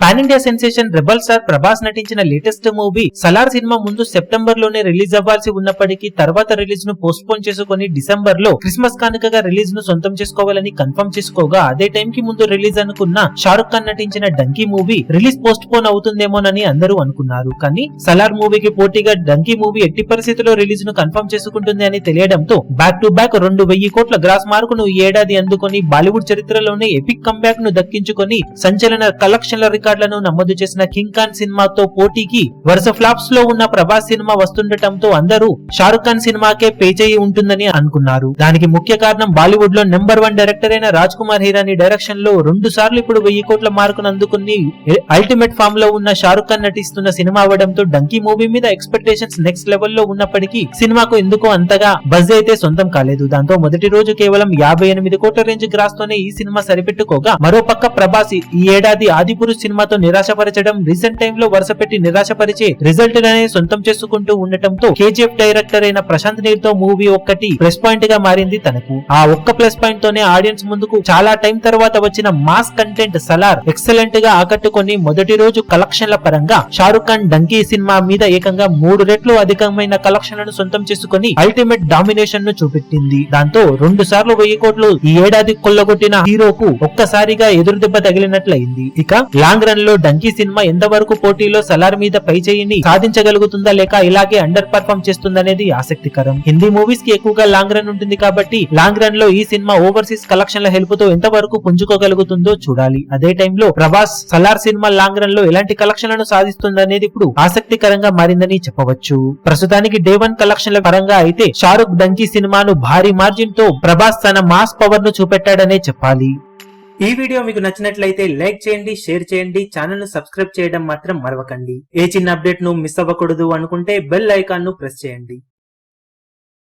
Pan India sensation rebel star Prabhas నటించిన latest movie Salaar cinema ముందు September లోనే రిలీజ్ అవ్వాల్సి ఉన్నప్పటికీ తర్వాత రిలీజ్ ను పోస్ట్ పోన్ చేసుకుని డిసెంబర్ లో క్రిస్మస్ కానుకగా రిలీజ్ ను సొంతం చేసుకోవాలని కన్ఫర్మ్ చేసుకోగా, అదే టైం కి ముందు రిలీజ్ అనుకున్న షారుఖ్ ఖాన్ నటించిన Dunki movie release postpone అవుతుందేమోనని అందరూ అనుకున్నారు. కానీ సలార్ మూవీకి పోటీగా డంకీ మూవీ ఎట్టి పరిస్థితుల్లో రిలీజ్ ను కన్ఫర్మ్ చేసుకుంటుంది అని తెలియడంతో బ్యాక్ టు బ్యాక్ 2,000 కోట్ల గ్రాస్ మార్కును ఈ ఏడాది అందుకొని బాలీవుడ్ చరిత్రలోనే ఎపిక్ కంబ్యాక్ ను దక్కించుకొని సంచలన కలెక్షన్ల రికార్డులను నమోదు చేసిన కింగ్ ఖాన్ సినిమాతో పోటీకి వరుస ఫ్లాప్స్ లో ఉన్న ప్రభాస్ సినిమా వస్తుండటంతో అందరూ షారుఖ్ ఖాన్ సినిమాకే పే చేయి ఉంటుందని అనుకున్నారు. దానికి ముఖ్య కారణం బాలీవుడ్ లో నెంబర్ 1 డైరెక్టర్ అయిన రాజ్ కుమార్ హిరానీ డైరెక్షన్ లో 2 సార్లు ఇప్పుడు 1000 కోట్ల మార్కును అందుకుని అల్టిమేట్ ఫామ్ లో ఉన్న షారుఖ్ ఖాన్ నటిస్తున్న సినిమా అవడంతో డంకీ మూవీ మీద ఎక్స్పెక్టేషన్స్ నెక్స్ట్ లెవెల్ లో ఉన్నప్పటికీ సినిమాకు ఎందుకో అంతగా బజ్ అయితే సొంతం కాలేదు. దాంతో మొదటి రోజు కేవలం 58 కోట్ల రేంజ్ గ్రాస్ తోనే ఈ సినిమా సరిపెట్టుకోగా, మరోపక్క ప్రభాస్ ఈ ఏడాది ఆదిపురుష్ సినిమాతో నిరాశపరచడం, రీసెంట్ టైమ్ లో వరుస పెట్టి నిరాశపరిచే రిజల్ట్ నే సొంతం చేసుకుంటూ ఉండటంతో కేజీఎఫ్ డైరెక్టర్ అయిన ప్రశాంత్ నీల్ తో మూవీ ఒక్కటి ప్లస్ పాయింట్ గా మారింది తనకు. ఆ ఒక్క ప్లస్ పాయింట్ తోనే ఆడియన్స్ ముందుకు చాలా టైం తర్వాత వచ్చిన మాస్ కంటెంట్ సలార్ ఎక్సలెంట్ గా ఆకట్టుకొని మొదటి రోజు కలెక్షన్ల పరంగా షారుఖ్ ఖాన్ డంకీ సినిమా మీద ఏకంగా 3 రెట్లు అధికమైన కలెక్షన్లను సొంతం చేసుకుని అల్టిమేట్ డామినేషన్ ను చూపెట్టింది. దాంతో 2 సార్లు 1000 కోట్లు ఈ ఏడాది కొల్లగొట్టిన హీరోకు ఒక్కసారిగా ఎదురుదెబ్బ తగిలినట్లయింది. ఇక లాంగ్ రన్ లో డంకీ సినిమా ఎంతవరకు పోటీలో సలార్ మీద పై చేయిని సాధించగలుగుతుందా లేక ఇలాగే అండర్ పర్ఫార్మ్ చేస్తుందనేది ఆసక్తికరం. హిందీ మూవీస్ కి ఎక్కువగా లాంగ్ రన్ ఉంటుంది కాబట్టి లాంగ్ రన్ లో ఈ సినిమా ఓవర్సీస్ కలెక్షన్ల హెల్ప్ తో ఎంతవరకు పుంజుకోగలుగుతుందో చూడాలి. అదే టైంలో Prabhas Salaar cinema long run లో ఎలాంటి కలెక్షన్లను సాధిస్తుందనేది ఇప్పుడు ఆసక్తికరంగా మారిందని చెప్పవచ్చు. ప్రస్తుతానికి డే 1 కలెక్షన్ల పరంగా అయితే షారుఖ్ డంకీ సినిమాను భారీ మార్జిన్ తో ప్రభాస్ తన మాస్ పవర్ ను చూపెట్టాడనే చెప్పాలి. ఈ వీడియో మీకు నచ్చినట్లయితే లైక్ చేయండి, షేర్ చేయండి, ఛానల్ ను సబ్స్క్రైబ్ చేయడం మాత్రం మరవకండి. ఏ చిన్న అప్డేట్ ను మిస్ అవ్వకూడదు అనుకుంటే బెల్ ఐకాన్ ను ప్రెస్ చేయండి.